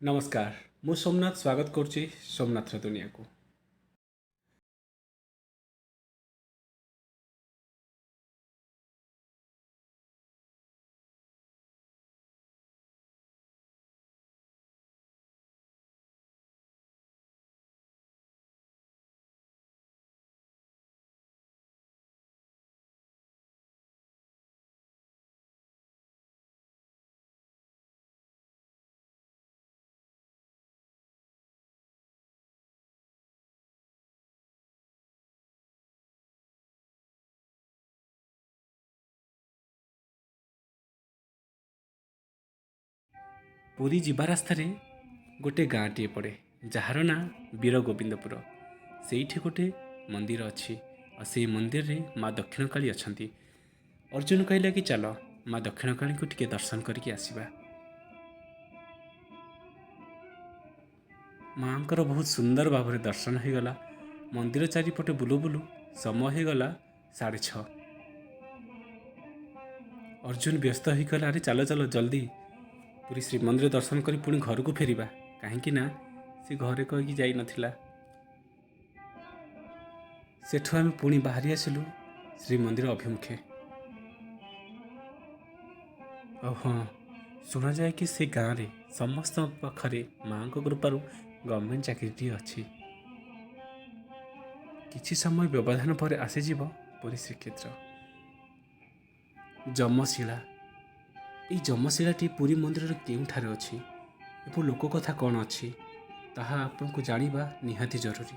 नमस्कार मु सोमनाथ स्वागत करुच्ची सोमनाथ दुनिया को। पुरी जीवा रास्तार गोटे गाँटीए पड़े जार ना वीर गोविंदपुर। से गोटे मंदिर अच्छी और से मंदिर रे माँ दक्षिण काली अच्छा। अर्जुन कहला कि चल माँ दक्षिण काली को टिके दर्शन करके आसिबा। माँ को बहुत सुंदर भाव में दर्शन हो गला। मंदिर चारिपटे बुलू बुलू समय हो गला 6:30। अर्जुन व्यस्त होकर अरे चलो चलो जल्दी पूरी श्रीमंदिर दर्शन कर पुणी घर को फेरिबा कहीं ना सी घरे कहीकि जाई नथिला। सेठू आम पुणी बाहरी आसिलु श्रीमंदिर अभिमुखे। और हाँ शुणा जाए कि से गाँव में समस्त पाखरे माँ को कृपार गवर्नमेंट चाकरी अच्छी। किछि समय व्यवधान पर आसीजिव पुरी श्रीक्षेत्र जमशिला। ये जमशिलाटी पुरी मंदिर केउठारे अच्छी एवं लोक कथा कौन अच्छी ताहा आपको जानिबा निहाती जरूरी।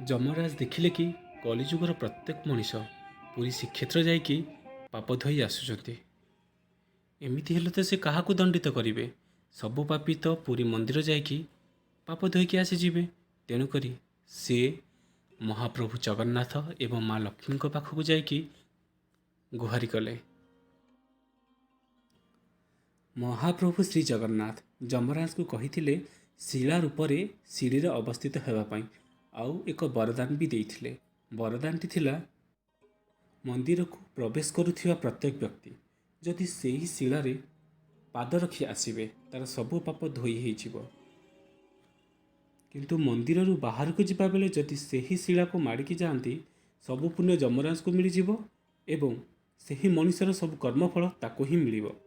जमराज देखिले कि कलिजुगर प्रत्येक मनीष पुरी श्रीक्षेत्र जाइकी पाप धोई आसुचंती। एमिति हेले तो से काहाकू दंडित करिवे। सबु पापी तो पुरी मंदिर जाइकी पाप धोईकी आसीजिवे। तेणुकरी से महाप्रभु जगन्नाथ एवं माँ लक्ष्मी पाखक जाइकी गुहारी कले। महाप्रभु श्री जगन्नाथ जमराज को कही शिला रूपरे सीढ़ी अवस्थित होगापाई आउ एक वरदान भी देइथिले। वरदानटी थिला मंदिर को प्रवेश करुथिबा प्रत्येक व्यक्ति जदि सेही शिलारे पाद रखी आसिबे तार सबु पाप धोई होइजिवो। किंतु मंदिर रु बाहर को जिबा बेले जदि सेही शिला को माड़िकी जाती सबु पुण्य जमराज को मिलिजिवो एवं सेही मनुष्यर सब कर्मफल ताको ही मिलिवो।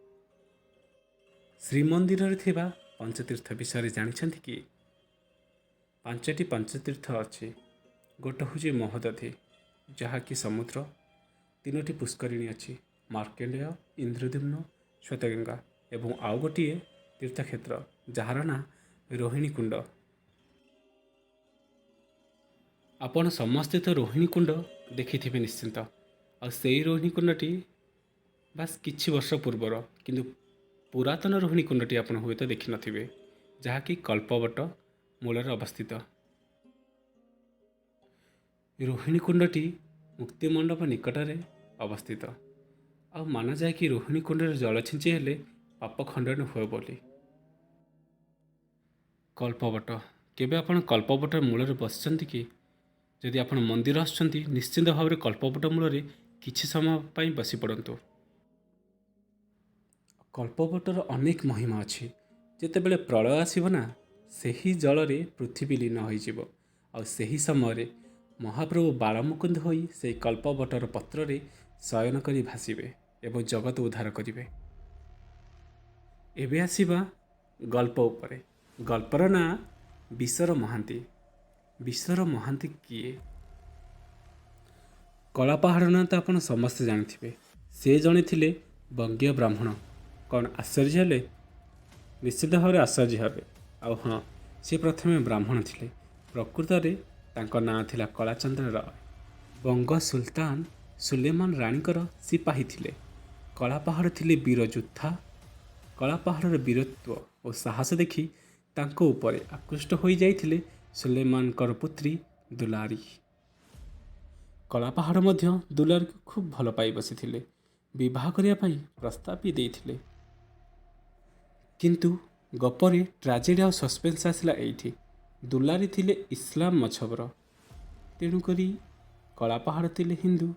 श्रीमंदिर थिबा पंचतीर्थ विषय जानिछंती कि 5टी पंचतीर्थ अच्छी। गोटे हूँ महोदधि जहाँकि समुद्र, 3टी पुष्करिणी अच्छी मार्केंडेय, इंद्रद्युम्न, श्वेतगंगा एवं आउ गोटे तीर्थक्षेत्र जार ना रोहिणी कुंड। आपण समस्ते तो रोहिणी कुंड देखि निश्चिंत। और से रोहिणी कुंडटी बास किछि वर्ष पूर्वर किंतु पुरातन रोहिणी कुंडटी आपण हुए तो देखि नथिबे जहाँकि कल्पवट मूलर अवस्थित। रोहिणी कुंडटी मुक्तिमंडप निकटरे अवस्थित। आ माना जाए कि रोहिणी कुंडर जल छिंची हेले पाप खंडन हुए बोली। कल्पवट केबे आपण कल्पवट मूलर बसिचंती कि जदि आपण मंदिर आछंती निश्चिंत भाव में कल्पवट मूलरे किछि समय पई बसी पड़ंतु। कल्पवटर अनेक महिमा अच्छी। जेतेबेले प्रलय आसीब ना सेही जलरे पृथ्वी लीन होइजिवो और सेही समय महाप्रभु बालमुकुंद होई से कल्पवटर पत्ररे शयन करी भासिबे एवं जगत उद्धार करिवे। एबे आसीबा गल्प उपरे। गल्पर ना विश्वर महांती। विश्वर महांती किए? कलापहाड़ ना तो आपण समस्त जानिथिबे। से जणे थिले बंगीय ब्राह्मण। कौन आश्चर्य हेले? निश्चित भाव आश्चर्य हेबे। आउ हाँ सी प्रथमे ब्राह्मण थिले। प्रकृत रे तांको नाम थिला कलाचंद्र राय। बंग सुल्तान सुलेमान राणीकर सिपाही थिले। कलापहाड़ थिले वीर योद्धा। कलापहाड़र वीरत्व और साहस देखि तांको उपरे आकृष्ट होई जाइथिले सुलेमानकर पुत्री दुलारी। कलापहाड़ मध्य दुलारी को खूब भल पाई बसिथिले। विवाह करिया पई प्रस्ताव भी देइथिले। किंतु गपरे ट्राजेडी और सस्पेंस आसला एठी। दुलारी थिले इस्लाम मछबर। तेणुकरी कलापहाड़ थिले हिंदू।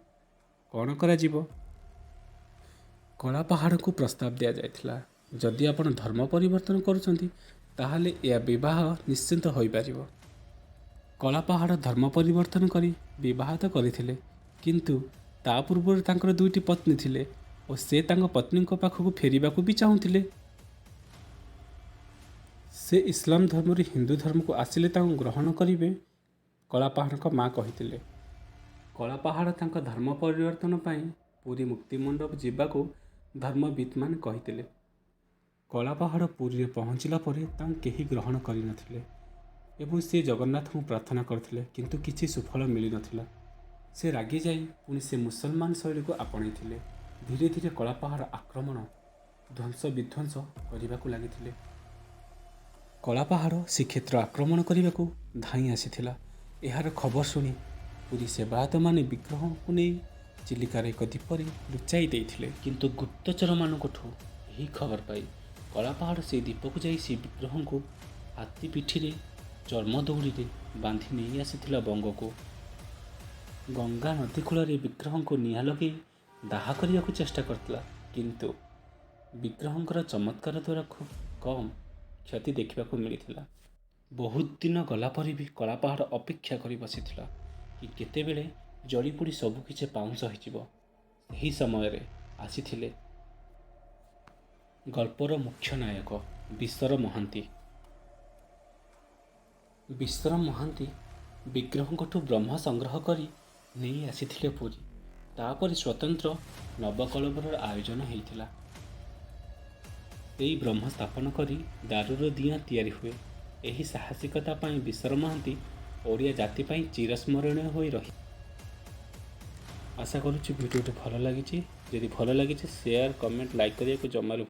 कौन करा जीवो? कलापहाड़ को प्रस्ताव दिया जाइथिला ଯଦି ଆପଣ ଧର୍ମ ପରିବର୍ତ୍ତନ କରୁଛନ୍ତି ତାହେଲେ ଏହା ବିବାହ ନିଶ୍ଚିନ୍ତ ହୋଇପାରିବ। କଳାପାହାଡ଼ ଧର୍ମ ପରିବର୍ତ୍ତନ କରି ବିବାହ ତ କରିଥିଲେ, କିନ୍ତୁ ତା ପୂର୍ବରୁ ତାଙ୍କର 2ଟି ପତ୍ନୀ ଥିଲେ ଓ ସେ ତାଙ୍କ ପତ୍ନୀଙ୍କ ପାଖକୁ ଫେରିବାକୁ ବି ଚାହୁଁଥିଲେ। ସେ ଇସଲାମ ଧର୍ମରୁ ହିନ୍ଦୁ ଧର୍ମକୁ ଆସିଲେ ତାଙ୍କୁ ଗ୍ରହଣ କରିବେ, କଳାପାହାଡ଼ଙ୍କ ମା କହିଥିଲେ। କଳାପାହାଡ଼ ତାଙ୍କ ଧର୍ମ ପରିବର୍ତ୍ତନ ପାଇଁ ପୁରୀ ମୁକ୍ତିମଣ୍ଡପ ଯିବାକୁ ଧର୍ମବିତ୍ମାନେ କହିଥିଲେ। କଳାପାହାଡ଼ ପୁରୀରେ ପହଞ୍ଚିଲା ପରେ ତାଙ୍କୁ କେହି ଗ୍ରହଣ କରିନଥିଲେ ଏବଂ ସେ ଜଗନ୍ନାଥଙ୍କୁ ପ୍ରାର୍ଥନା କରିଥିଲେ, କିନ୍ତୁ କିଛି ସୁଫଳ ମିଳିନଥିଲା। ସେ ରାଗି ଯାଇ ପୁଣି ସେ ମୁସଲମାନ ଶୈଳୀକୁ ଆପଣେଇଥିଲେ। ଧୀରେ ଧୀରେ କଳାପାହାଡ଼ ଆକ୍ରମଣ, ଧ୍ୱଂସ ବିଧ୍ୱଂସ କରିବାକୁ ଲାଗିଥିଲେ। କଳାପାହାଡ଼ ଶ୍ରୀକ୍ଷେତ୍ର ଆକ୍ରମଣ କରିବାକୁ ଧାଇଁ ଆସିଥିଲା। ଏହାର ଖବର ଶୁଣି ପୁରୀ ସେବାୟତମାନେ ବିଗ୍ରହଙ୍କୁ ନେଇ ଚିଲିକାର ଏକ ଦ୍ୱୀପରେ ଲୁଚାଇ ଦେଇଥିଲେ, କିନ୍ତୁ ଗୁପ୍ତଚରମାନଙ୍କଠୁ ଏହି ଖବର ପାଇ କଳାପାହାଡ଼ ସେହି ଦ୍ୱୀପକୁ ଯାଇ ସେ ବିଗ୍ରହଙ୍କୁ ହାତୀ ପିଠିରେ ଚର୍ମ ଦଉଡ଼ିରେ ବାନ୍ଧି ନେଇ ଆସିଥିଲା ବଙ୍ଗକୁ। ଗଙ୍ଗା ନଦୀ କୂଳରେ ବିଗ୍ରହଙ୍କୁ ନିଆଁ ଲଗାଇ ଦାହ କରିବାକୁ ଚେଷ୍ଟା କରିଥିଲା, କିନ୍ତୁ ବିଗ୍ରହଙ୍କର ଚମତ୍କାର ଦ୍ୱାରା ଖୁବ୍ କମ୍ କ୍ଷତି ଦେଖିବାକୁ ମିଳିଥିଲା। ବହୁତ ଦିନ ଗଲା ପରେ ବି କଳାପାହାଡ଼ ଅପେକ୍ଷା କରି ବସିଥିଲା କି କେତେବେଳେ ଜଳିପୋଡ଼ି ସବୁକିଛି ପାଉଁଶ ହୋଇଯିବ। ସେହି ସମୟରେ ଆସିଥିଲେ ଗଳ୍ପର ମୁଖ୍ୟ ନାୟକ ବିଶର ମହାନ୍ତି। ବିଶର ମହାନ୍ତି ବିଗ୍ରହଙ୍କଠୁ ବ୍ରହ୍ମ ସଂଗ୍ରହ କରି ନେଇ ଆସିଥିଲେ ପୁରୀ। ତାପରେ ସ୍ୱତନ୍ତ୍ର ନବକଳେବରର ଆୟୋଜନ ହୋଇଥିଲା। ସେଇ ବ୍ରହ୍ମ ସ୍ଥାପନ କରି ଦାରୁର ଦିଆଁ ତିଆରି ହୁଏ। ଏହି ସାହସିକତା ପାଇଁ ବିଶର ମହାନ୍ତି ଓଡ଼ିଆ ଜାତି ପାଇଁ ଚିରସ୍ମରଣୀୟ ହୋଇ ରହି। ଆଶା କରୁଛି ଭିଡ଼ିଓଟି ଭଲ ଲାଗିଛି। ଯଦି ଭଲ ଲାଗିଛି ସେୟାର, କମେଣ୍ଟ, ଲାଇକ୍ କରିବାକୁ ଜମାରୁ